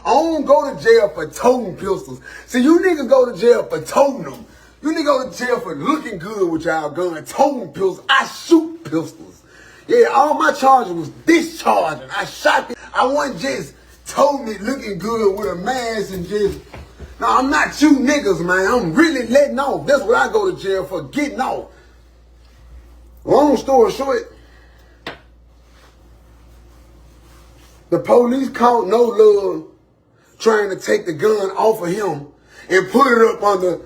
I don't go to jail for toting pistols. See, you niggas go to jail for toting them. You niggas go to jail for looking good with y'all gun, toting pistols. I shoot pistols. Yeah, all my charges was discharging. I shot it. I wasn't just toting it looking good with a mask and just... No, I'm not you niggas, man. I'm really letting off. That's what I go to jail for, getting off. Long story short, the police caught No Love trying to take the gun off of him and put it up under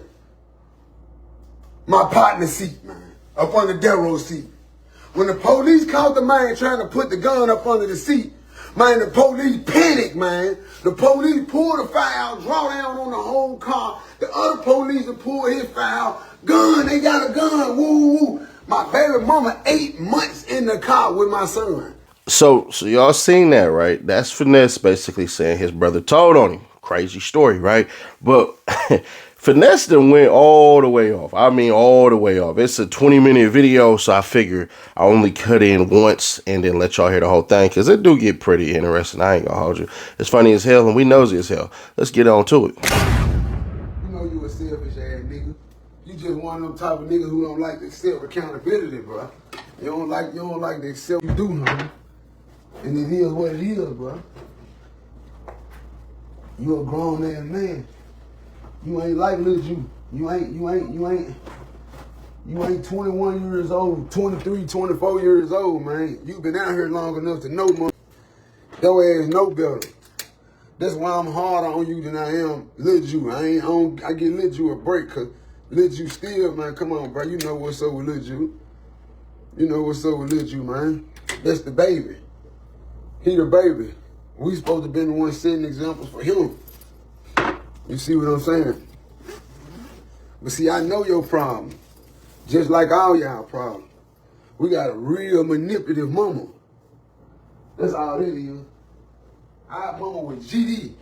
my partner's seat, man. Up under Darrow's seat. When the police caught the man trying to put the gun up under the seat, man, the police panicked, man. The police pulled the fire out, draw down on the whole car. The other police pulled his fire out. Gun, they got a gun, woo, woo. My baby mama 8 months in the car with my son. So y'all seen that, right? That's Finesse basically saying his brother told on him. Crazy story, right? But Finesse done went all the way off. I mean, all the way off. It's a 20-minute video, so I figure I only cut in once and then let y'all hear the whole thing, because it do get pretty interesting. I ain't gonna hold you. It's funny as hell, and we nosy as hell. Let's get on to it. You know you a selfish ass nigga. You just one of them type of niggas who don't like to accept accountability, bro. You don't like to accept what you do, homie. And it is what it is, bro. You a grown ass man. You ain't like little you. You ain't 21 years old, 23, 24 years old, man. You been out here long enough to know more. Your ass know better. That's why I'm harder on you than I am Lil Ju. I give Lil Ju a break, cause Lil Ju still, man, come on, bro. You know what's up with Lil Ju. You know what's up with Lil Ju, man. That's the baby. He the baby. We supposed to be the one setting examples for him. You see what I'm saying? But see, I know your problem. Just like all y'all problems. We got a real manipulative mama. That's all it is. Our mama was GD.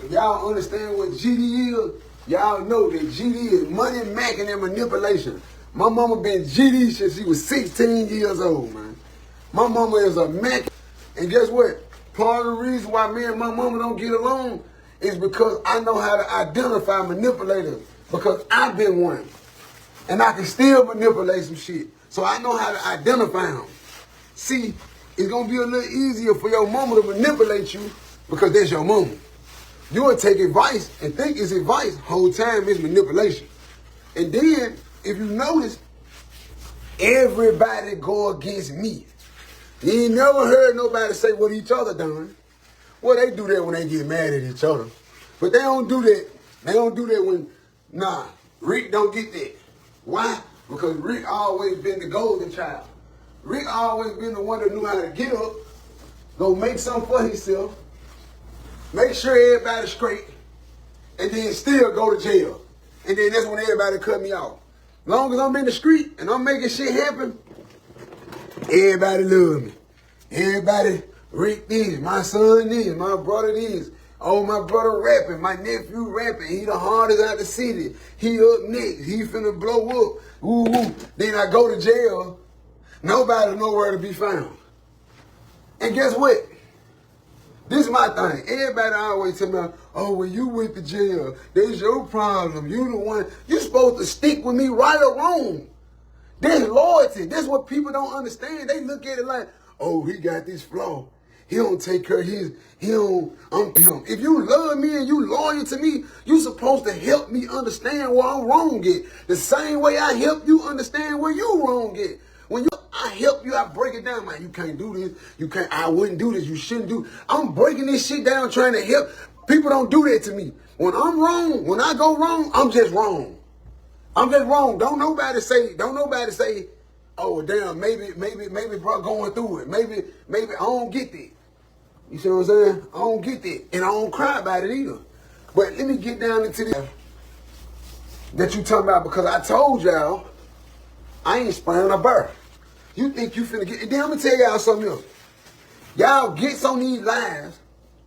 If y'all understand what GD is, y'all know that GD is money macking and manipulation. My mama been GD since she was 16 years old, man. My mama is a mac. And guess what? Part of the reason why me and my mama don't get along is because I know how to identify manipulators. Because I've been one. And I can still manipulate some shit. So I know how to identify them. See, it's going to be a little easier for your mama to manipulate you because that's your mama. You will take advice and think it's advice. Whole time it's manipulation. And then, if you notice, everybody go against me. You ain't never heard nobody say what each other done. Well, they do that when they get mad at each other. But they don't do that. They don't do that when, nah, Rick don't get that. Why? Because Rick always been the golden child. Rick always been the one that knew how to get up, go make something for himself, make sure everybody's straight, and then still go to jail. And then that's when everybody cut me off. Long as I'm in the street and I'm making shit happen, everybody love me. Everybody, Rick this, my son this, my brother this. Oh, my brother rapping, my nephew rapping. He the hardest out the city. He up next. He finna blow up. Woo woo. Then I go to jail. Nobody nowhere to be found. And guess what? This is my thing. Everybody always tell me, oh, when you went to jail, that's your problem. You the one. You supposed to stick with me right or wrong. There's loyalty. That's what people don't understand. They look at it like, oh, he got this flaw. He don't take care of his, him. If you love me and you loyal to me, you supposed to help me understand where I'm wrong at. The same way I help you understand where you wrong at. When I help you, I break it down. Man, you can't do this. You can't, I wouldn't do this. You shouldn't do. I'm breaking this shit down trying to help. People don't do that to me. When I'm wrong, when I go wrong, I'm just wrong. I'm just wrong. Don't nobody say, oh, damn, maybe bro going through it. Maybe I don't get that. You see what I'm saying? I don't get that. And I don't cry about it either. But let me get down into this that you talking about, because I told y'all I ain't spraying a bird. You think you finna get, and then I'm gonna tell y'all something else. Y'all gets on these lives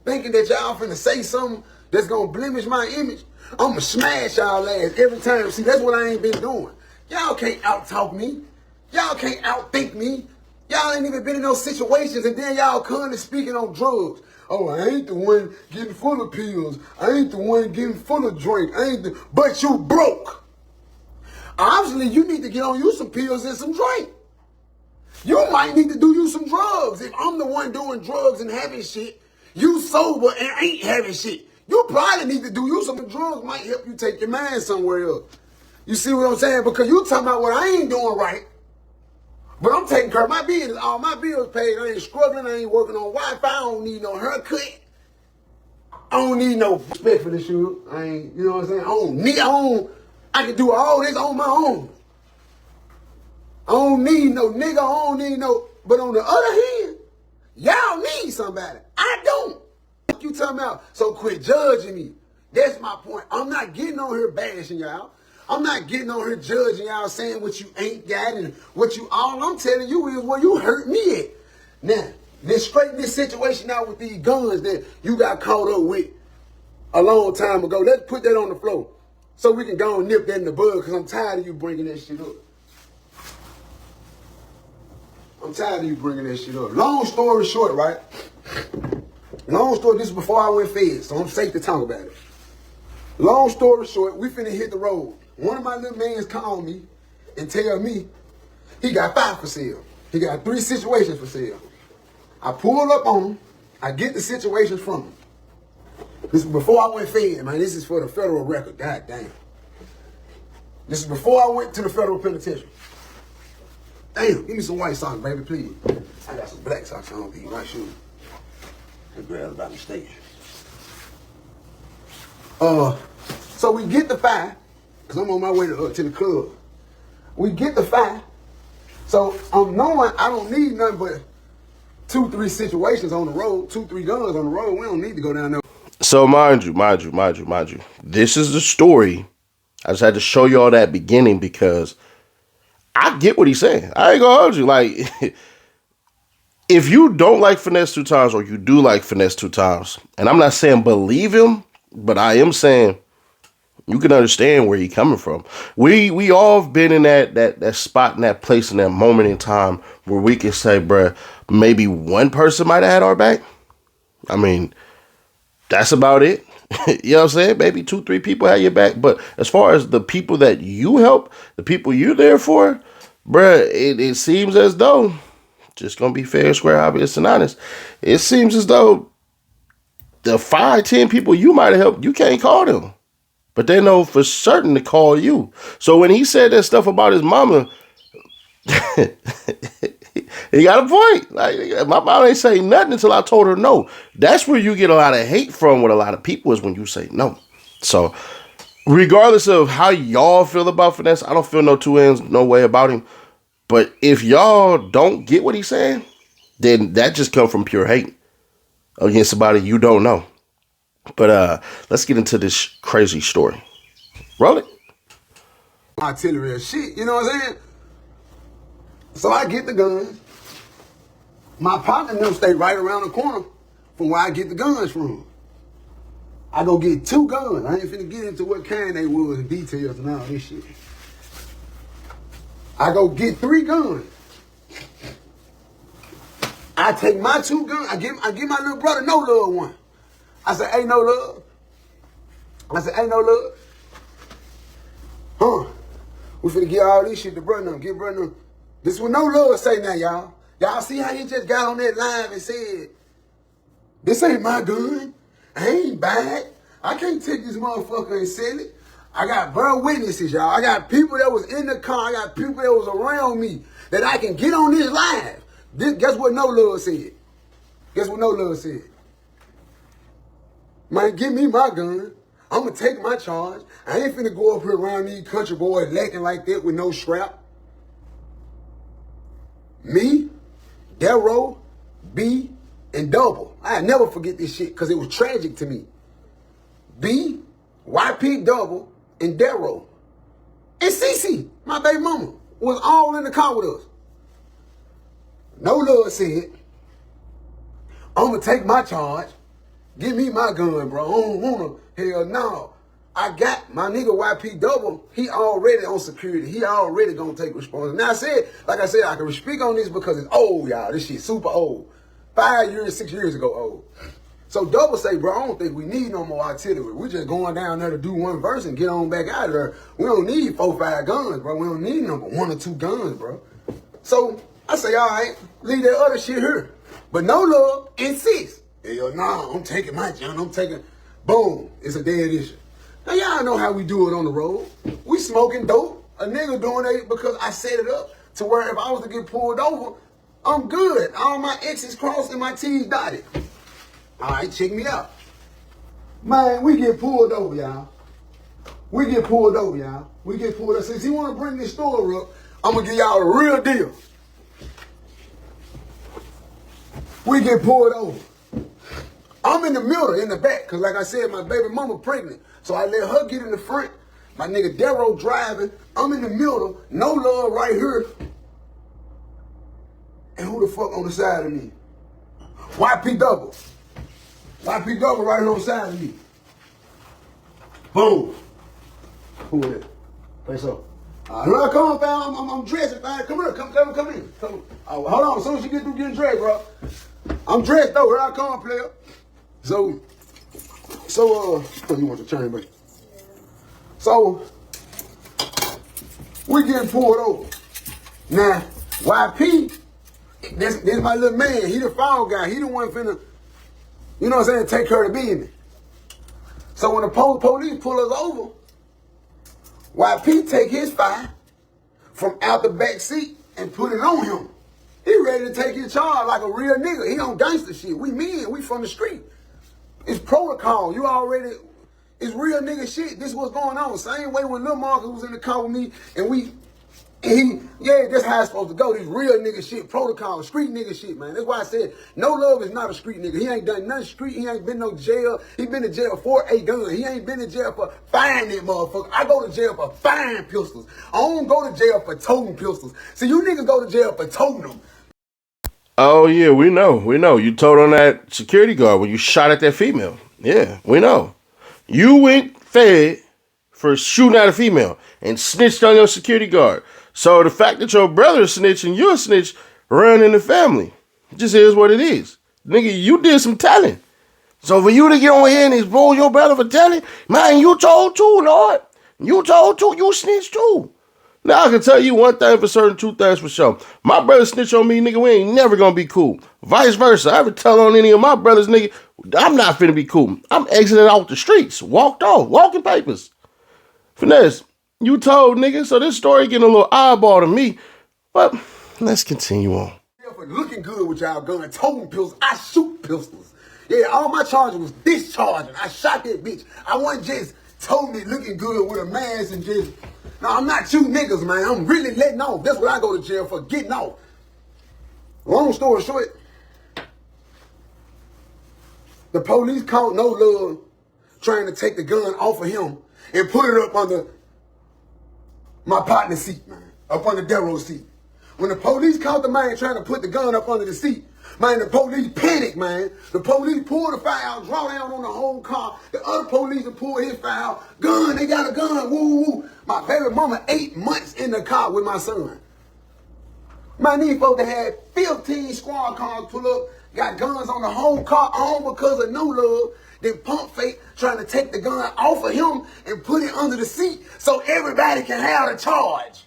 thinking that y'all finna say something that's gonna blemish my image. I'm gonna smash y'all ass every time. See, that's what I ain't been doing. Y'all can't out-talk me. Y'all can't out-think me. Y'all ain't even been in those situations, and then y'all constantly speaking on drugs. Oh, I ain't the one getting full of pills. I ain't the one getting full of drink. But you broke. Obviously, you need to get on you some pills and some drink. You might need to do you some drugs. If I'm the one doing drugs and having shit, you sober and ain't having shit. You probably need to do you some drugs. Might help you take your mind somewhere else. You see what I'm saying? Because you talking about what I ain't doing right. But I'm taking care of my business. All my bills paid. I ain't struggling. I ain't working on Wi-Fi. I don't need no haircut. I don't need no respect for this shit. I ain't, you know what I'm saying? I can do all this on my own. I don't need no nigga. I don't need no. But on the other hand, y'all need somebody. I don't. What you talking about? So quit judging me. That's my point. I'm not getting on here bashing y'all. I'm not getting on here judging y'all, saying what you ain't got and what you. All I'm telling you is where you hurt me at. Now, let's straighten this situation out with these guns that you got caught up with a long time ago. Let's put that on the floor so we can go and nip that in the bud, because I'm tired of you bringing that shit up. I'm tired of you bringing that shit up. Long story short, right? Long story, this is before I went fed, so I'm safe to talk about it. Long story short, we finna hit the road. One of my little mans called me and tell me he got 5 for sale. He got 3 situations for sale. I pull up on him. I get the situations from him. This is before I went fed, man. This is for the federal record. God damn. This is before I went to the federal penitentiary. Damn, give me some white socks, baby, please. I got some black socks on, these white shoes. I grabbed by mistake. So we get the 5, because I'm on my way to the club. We get the 5. So I'm knowing I don't need nothing but 2-3 situations on the road, 2-3 guns on the road. We don't need to go down there. So mind you, this is the story. I just had to show you all that beginning because I get what he's saying. I ain't gonna hold you. Like, if you don't like Finesse2Tymes or you do like Finesse2Tymes, and I'm not saying believe him, but I am saying you can understand where he's coming from. We all have been in that spot, in that place, in that moment in time where we can say, bruh, maybe one person might have had our back. I mean, that's about it. You know what I'm saying? Maybe 2-3 people had your back. But as far as the people that you help, the people you're there for, bruh, it seems as though, just gonna be fair, square, obvious, and honest, it seems as though the 5-10 people you might have helped, you can't call them. But they know for certain to call you. So when he said that stuff about his mama, he got a point. Like, my mom ain't say nothing until I told her no. That's where you get a lot of hate from with a lot of people, is when you say no. So regardless of how y'all feel about Finesse, I don't feel no two ends, no way about him. But if y'all don't get what he's saying, then that just comes from pure hate against somebody you don't know. But let's get into this crazy story. Roll it. Artillery of shit, you know what I'm saying? So I get the guns. My partner them stay right around the corner from where I get the guns from. I go get 2 guns. I ain't finna get into what kind they was and details and all this shit. I go get 3 guns. I take my 2 guns. I give my little brother No Love one. I say, hey, No Love. I say, hey, No Love. Huh? We finna get all this shit to brother. Get brother. This is what No Love say now, y'all. Y'all see how he just got on that live and said, this ain't my gun. I ain't bad. I can't take this motherfucker and sell it. I got bro witnesses, y'all. I got people that was in the car. I got people that was around me that I can get on this live. Guess what No Love said? Guess what No Love said? Man, give me my gun. I'm going to take my charge. I ain't finna go up here around these country boys lacking like that with no strap. Me, Darrow, B, and Double. I never forget this shit because it was tragic to me. B, YP Double, and Darrow. And Cece, my baby mama, was all in the car with us. No Love said, I'm going to take my charge. Give me my gun, bro. I don't want to. Hell no. I got my nigga YP Double. He already on security. He already gonna take responsibility. Now like I said, I can speak on this because it's old, y'all. This shit super old. 5 years, 6 years ago old. So Double say, bro, I don't think we need no more artillery. We just going down there to do one verse and get on back out of there. We don't need 4 or 5 guns, bro. We don't need number 1 or 2 guns, bro. So I say, all right, leave that other shit here. But No Love insists. Hell no, I'm taking my gun. I'm taking, boom, it's a dead issue. Now y'all know how we do it on the road. We smoking dope. A nigga doing it because I set it up to where if I was to get pulled over, I'm good. All my X's crossed and my T's dotted. All right, check me out. Man, we get pulled over, y'all. We get pulled over, y'all. We get pulled over. Since he want to bring this story up, I'm going to give y'all a real deal. We get pulled over. I'm in the middle, in the back, because like I said, my baby mama pregnant. So I let her get in the front. My nigga Darrow driving. I'm in the middle. No Love right here. And who the fuck on the side of me? YP Double. YP Double right on the side of me. Boom. Who is that? Face up. Here I come, fam. I'm dressed, fam. Come here. Come in. Come. Oh, hold on. As soon as you get through getting dressed, bro. I'm dressed, though. Here I come, player. So, you want to turn, bro? So, we getting pulled over. Now, YP, this my little man. He the foul guy. He the one finna, you know what I'm saying, take care of the business. So when the police pull us over, YP take his fire from out the back seat and put it on him. He ready to take his charge like a real nigga. He on gangster shit. We men, we from the street. It's protocol. You already, it's real nigga shit. This is what's going on. Same way when Lil Marcus was in the car with me that's how it's supposed to go. This real nigga shit, protocol, street nigga shit, man. That's why I said No Love is not a street nigga. He ain't done nothing street. He ain't been no jail. He been to jail for a gun. He ain't been to jail for firing that motherfucker. I go to jail for firing pistols. I don't go to jail for toting pistols. See, you niggas go to jail for toting them. Oh, yeah, we know. You told on that security guard when you shot at that female. Yeah, we know. You went fed for shooting at a female and snitched on your security guard. So the fact that your brother snitched and you're a snitch run in the family. It just is what it is. Nigga, you did some telling. So for you to get on here and expose your brother for telling, man, you told too, Lord. You told too. You snitched too. Now I can tell you one thing for certain, 2 things for sure. My brother snitch on me, nigga, we ain't never gonna be cool. Vice versa. I ever tell on any of my brothers, nigga, I'm not finna be cool. I'm exiting out the streets. Walked off. Walking papers. Finesse, you told, nigga, so this story getting a little eyeball to me. But let's continue on. For looking good with y'all gun, toting pistols, I shoot pistols. Yeah, all my charges was discharging. I shot that bitch. I wasn't just totally looking good with a mask and just... No, I'm not you niggas, man. I'm really letting off. That's what I go to jail for, getting off. Long story short, the police caught No Love trying to take the gun off of him and put it up under my partner's seat, man. Up under Darrow's seat. When the police caught the man trying to put the gun up under the seat, man, the police panicked, man. The police pulled the fire out, draw down on the whole car. The other police pulled his fire out. Gun, they got a gun, woo, woo. My baby mama 8 months in the car with my son. Man, these folks that had 15 squad cars pull up, got guns on the whole car, all because of No Love. Then pump fake trying to take the gun off of him and put it under the seat so everybody can have the charge.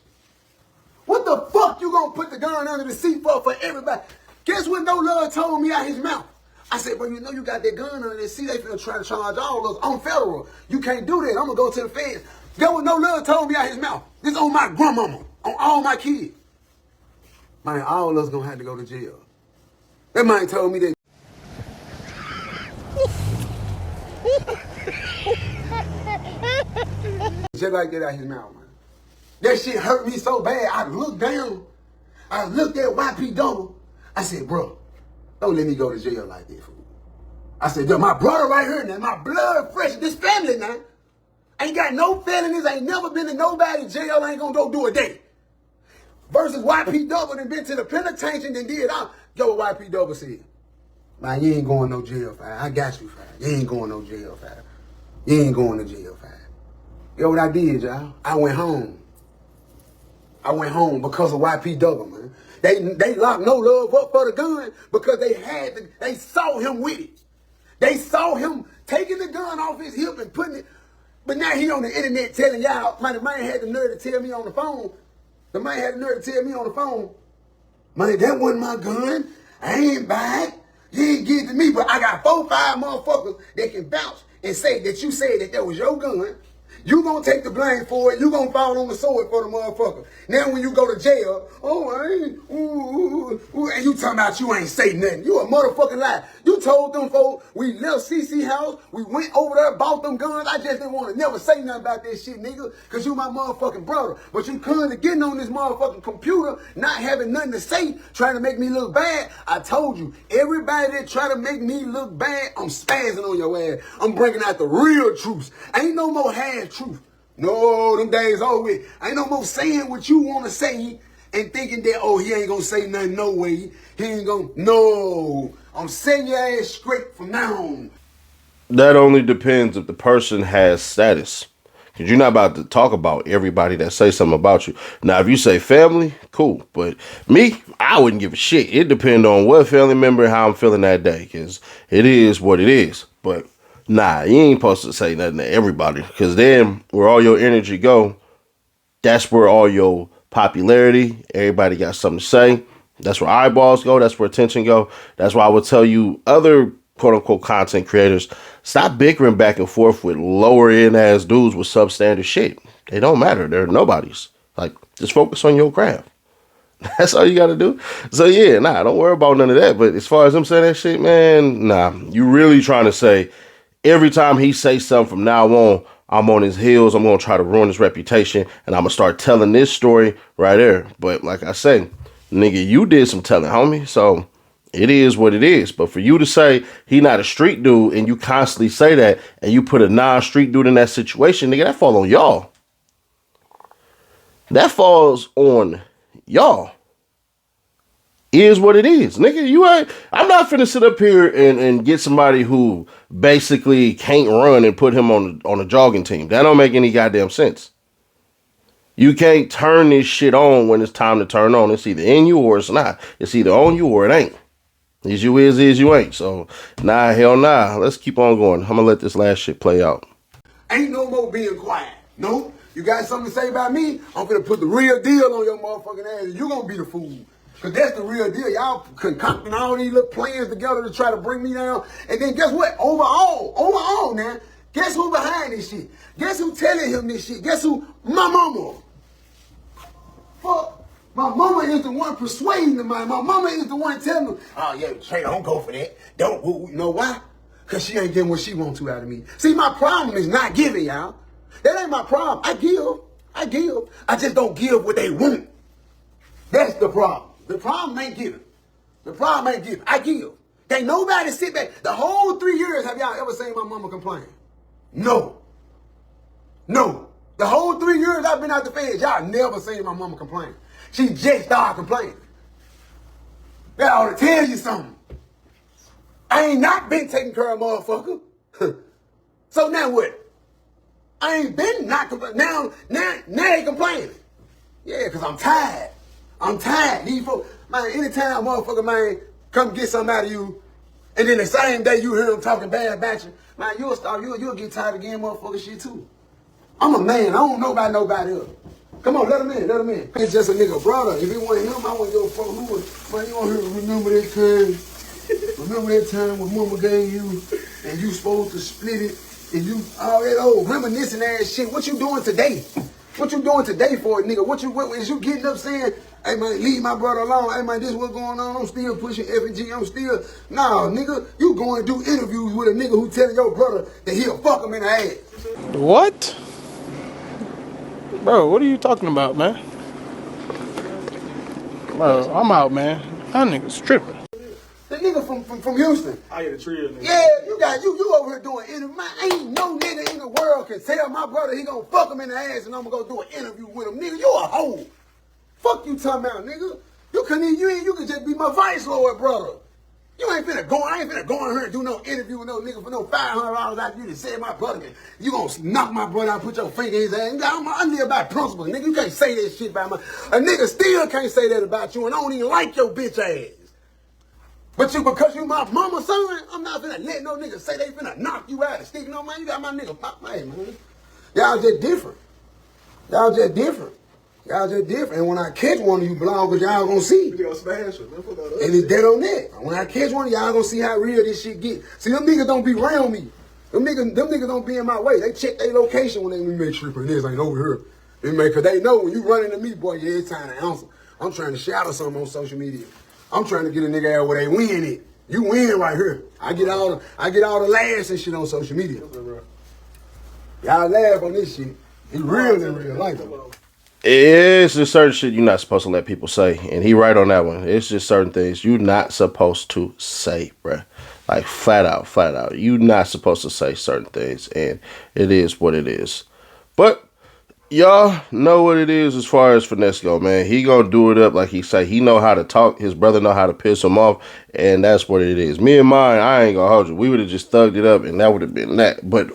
What the fuck you gonna put the gun under the seat for everybody? Guess what No Love told me out his mouth? I said, bro, you know you got that gun under the seat. They finna try to charge all of us on federal. You can't do that. I'm gonna go to the feds. Guess what No Love told me out his mouth? This on my grandmama, on all my kids. Man, all of us gonna have to go to jail. That man told me that. Just like that out his mouth, man. That shit hurt me so bad. I looked down. I looked at YP Double. I said, bro, don't let me go to jail like that, fool. I said, yo, my brother right here now, my blood fresh, this family now. Ain't got no felonies, ain't never been to nobody jail, ain't gonna go do a day. Versus YP Double and been to the penitentiary and did all. Yo, what YP Double said, man, you ain't going no jail, fam. I got you, fam. You ain't going no jail, fam. You ain't going to jail, fam. Yo, what I did, y'all? I went home. I went home because of YP Double, man. They locked No Love up for the gun because they saw him with it. They saw him taking the gun off his hip and putting it. But now he on the internet telling y'all, man, the man had the nerve to tell me on the phone. The man had the nerve to tell me on the phone, man, that wasn't my gun. I ain't buy it. You ain't give it to me, but I got 4 or 5 motherfuckers that can vouch and say that you said that was your gun. You gonna take the blame for it. You gonna fall on the sword for the motherfucker. Now when you go to jail, oh, I ain't, and you talking about you ain't say nothing. You a motherfucking lie. You told them folks, we left CC house, we went over there, bought them guns. I just didn't want to never say nothing about that shit, nigga, because you my motherfucking brother. But you currently getting on this motherfucking computer, not having nothing to say, trying to make me look bad. I told you, everybody that try to make me look bad, I'm spazzing on your ass. I'm bringing out the real truth. Ain't no more half truth. No, them days over with. Ain't no more saying what you want to say and thinking that, oh, he ain't gonna say nothing no way. He ain't gonna, no. I'm setting your ass straight from now on. That only depends if the person has status. Because you're not about to talk about everybody that say something about you. Now, if you say family, cool. But me, I wouldn't give a shit. It depends on what family member and how I'm feeling that day. Because it is what it is. But nah, you ain't supposed to say nothing to everybody. Because then where all your energy go, that's where all your popularity, everybody got something to say. That's where eyeballs go. That's where attention go. That's why I would tell you other quote-unquote content creators, stop bickering back and forth with lower-end ass dudes with substandard shit. They don't matter. They're nobodies. Like, just focus on your craft. That's all you got to do. So, yeah, nah, don't worry about none of that. But as far as them saying that shit, man, nah. You really trying to say every time he say something from now on, I'm on his heels. I'm going to try to ruin his reputation. And I'm going to start telling this story right there. But like I say, nigga, you did some telling, homie. So it is what it is. But for you to say he not a street dude and you constantly say that and you put a non-street dude in that situation, nigga, that fall on y'all. That falls on y'all. Is what it is. Nigga, you ain't, I'm not finna sit up here and get somebody who basically can't run and put him on a jogging team. That don't make any goddamn sense. You can't turn this shit on when it's time to turn on. It's either in you or it's not. It's either on you or it ain't. Is you ain't. So, nah, hell nah. Let's keep on going. I'm gonna let this last shit play out. Ain't no more being quiet. No, you got something to say about me? I'm gonna put the real deal on your motherfucking ass. You gonna be the fool. Because that's the real deal. Y'all concocting all these little plans together to try to bring me down. And then guess what? Overall now, guess who behind this shit? Guess who telling him this shit? Guess who? My mama. Fuck. My mama is the one persuading him. My mama is the one telling him, oh, yeah, Trey, don't go for that. Don't. You know why? Because she ain't getting what she wants to out of me. See, my problem is not giving, y'all. That ain't my problem. I give. I just don't give what they want. That's the problem. The problem ain't giving. I give. Can't nobody sit back. The whole 3 years, have y'all ever seen my mama complain? No. The whole 3 years I've been out the feds, y'all never seen my mama complain. She just started complaining. That ought to tell you something. I ain't not been taking care of motherfucker. So now what? I ain't been not complaining. Now they complaining. Yeah, because I'm tired. These folks, man, anytime motherfucker, man, come get something out of you, and then the same day you hear them talking bad about you, man, you'll get tired of getting motherfucker shit too. I'm a man. I don't know about nobody else. Come on, let him in. It's just a nigga brother. If it wasn't him, I wouldn't give a fuck who was. Man, you don't hear, remember that time when mama gave you, and you supposed to split it, and you, all that old reminiscing ass shit. What you doing today? What you doing today for it, nigga? What is you getting up saying, hey, man, leave my brother alone. Hey, man, this what's going on. I'm still pushing F&G. Nah, nigga, you going to do interviews with a nigga who telling your brother that he'll fuck him in the ass. What? Bro, what are you talking about, man? Bro, I'm out, man. That nigga's tripping. The nigga from Houston. I get a trio, nigga. Yeah, you over here doing interviews. Man, ain't no nigga in the world can tell my brother he gonna fuck him in the ass and I'm gonna go do an interview with him. Nigga, you a hoe. Fuck you talking about, nigga. You could just be my vice lord, brother. I ain't finna go in here and do no interview with no nigga for no $500 after you to say my brother. You gonna knock my brother out, put your finger in his ass. I live by principle, nigga. You can't say that shit about a nigga still can't say that about you, and I don't even like your bitch ass. But because you my mama son, I'm not finna let no nigga say they finna knock you out and stick no man. You got my nigga pop man. Y'all just different. Y'all just different. Y'all just different. And when I catch one of you bloggers, y'all gonna see. We gonna smash him. And it's dead on that. When I catch one of y'all gonna see how real this shit get. See, them niggas don't be around me. Them niggas don't be in my way. They check their location when they make sure this ain't over here. Cause they know when you run into me, boy, yeah, it's time to answer. I'm trying to shout or something on social media. I'm trying to get a nigga out where they win it. You win right here. I get all the laughs and shit on social media. Y'all laugh on this shit. It's real in real life. It's just certain shit you're not supposed to let people say. And he right on that one. It's just certain things you're not supposed to say, bruh. Like flat out. You're not supposed to say certain things. And it is what it is. But y'all know what it is as far as Finesse go, man. He gonna do it up like he say. He know how to talk. His brother know how to piss him off. And that's what it is. Me and mine, I ain't gonna hold you. We would have just thugged it up and that would have been that. But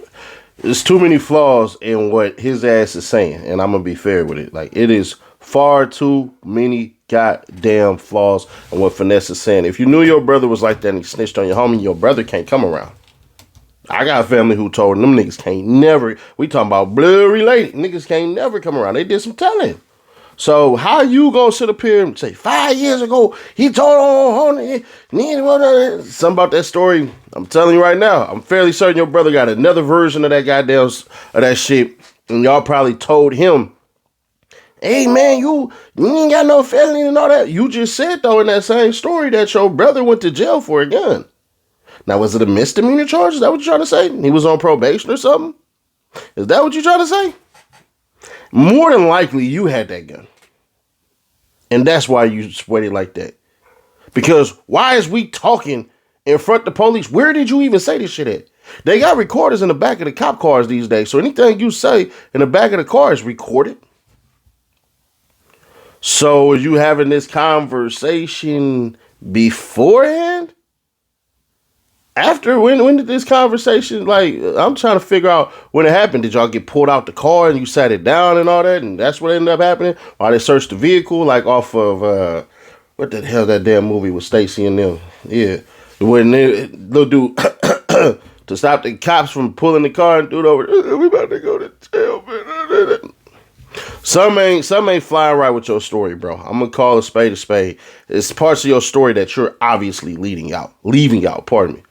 there's too many flaws in what his ass is saying. And I'm gonna be fair with it. Like, it is far too many goddamn flaws in what Finesse is saying. If you knew your brother was like that and he snitched on your homie, your brother can't come around. I got a family who told them niggas can't never, we talking about blood related, niggas can't never come around. They did some telling. So how you gonna sit up here and say 5 years ago he told on something about that story? I'm telling you right now, I'm fairly certain your brother got another version of that goddamn of that shit, and y'all probably told him, hey man, you ain't got no felony and all that. You just said though in that same story that your brother went to jail for a gun. Now, was it a misdemeanor charge? Is that what you're trying to say? He was on probation or something? Is that what you're trying to say? More than likely, you had that gun. And that's why you sweated like that. Because why is we talking in front of the police? Where did you even say this shit at? They got recorders in the back of the cop cars these days. So anything you say in the back of the car is recorded. So are you having this conversation beforehand? After, when did this conversation, like, I'm trying to figure out when it happened. Did y'all get pulled out the car and you sat it down and all that, and that's what ended up happening? Or they searched the vehicle, like off of, what the hell that damn movie with Stacy and them? Yeah. When they'll do, to stop the cops from pulling the car and do it over, we about to go to jail, man. Some ain't flying right with your story, bro. I'm gonna call a spade a spade. It's parts of your story that you're obviously leaving out, pardon me.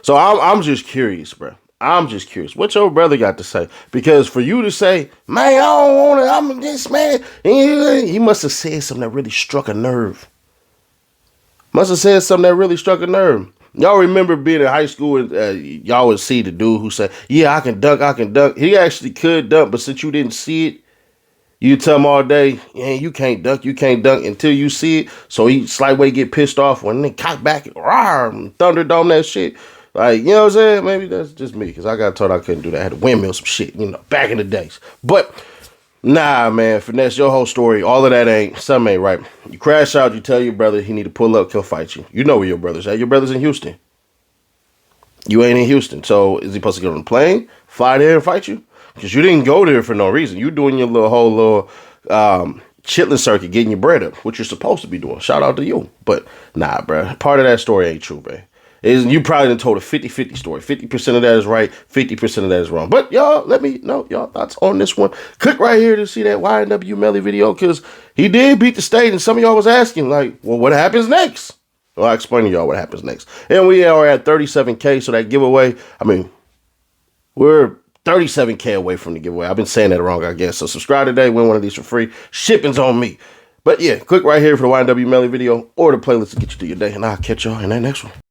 So I'm just curious, bro. I'm just curious. What your brother got to say? Because for you to say, man, I don't want it, I'm this man. He must have said something that really struck a nerve. Y'all remember being in high school and y'all would see the dude who said, yeah, I can dunk. He actually could dunk, but since you didn't see it, you tell him all day, yeah, you can't dunk until you see it. So he slight way get pissed off when they cock back and thunderdome that shit. Like, you know what I'm saying? Maybe that's just me, because I got told I couldn't do that. I had to windmill some shit, back in the days. But, nah, man, Finesse, your whole story, all of that something ain't right. You crash out, you tell your brother he need to pull up, he'll fight you. You know where your brother's at. Your brother's in Houston. You ain't in Houston. So, is he supposed to get on the plane, fly there and fight you? Because you didn't go there for no reason. You doing your whole chitlin circuit, getting your bread up, which you're supposed to be doing. Shout out to you. But, nah, bro, part of that story ain't true, man. You probably done told a 50-50 story. 50% of that is right, 50% of that is wrong. But y'all, let me know y'all thoughts on this one. Click right here to see that YNW Melly video, because he did beat the state, and some of y'all was asking, like, well, what happens next? Well, I'll explain to y'all what happens next. And we are at 37K, so that giveaway, we're 37K away from the giveaway. I've been saying that wrong, I guess. So subscribe today, win one of these for free. Shipping's on me. But yeah, click right here for the YNW Melly video or the playlist to get you through your day, and I'll catch y'all in that next one.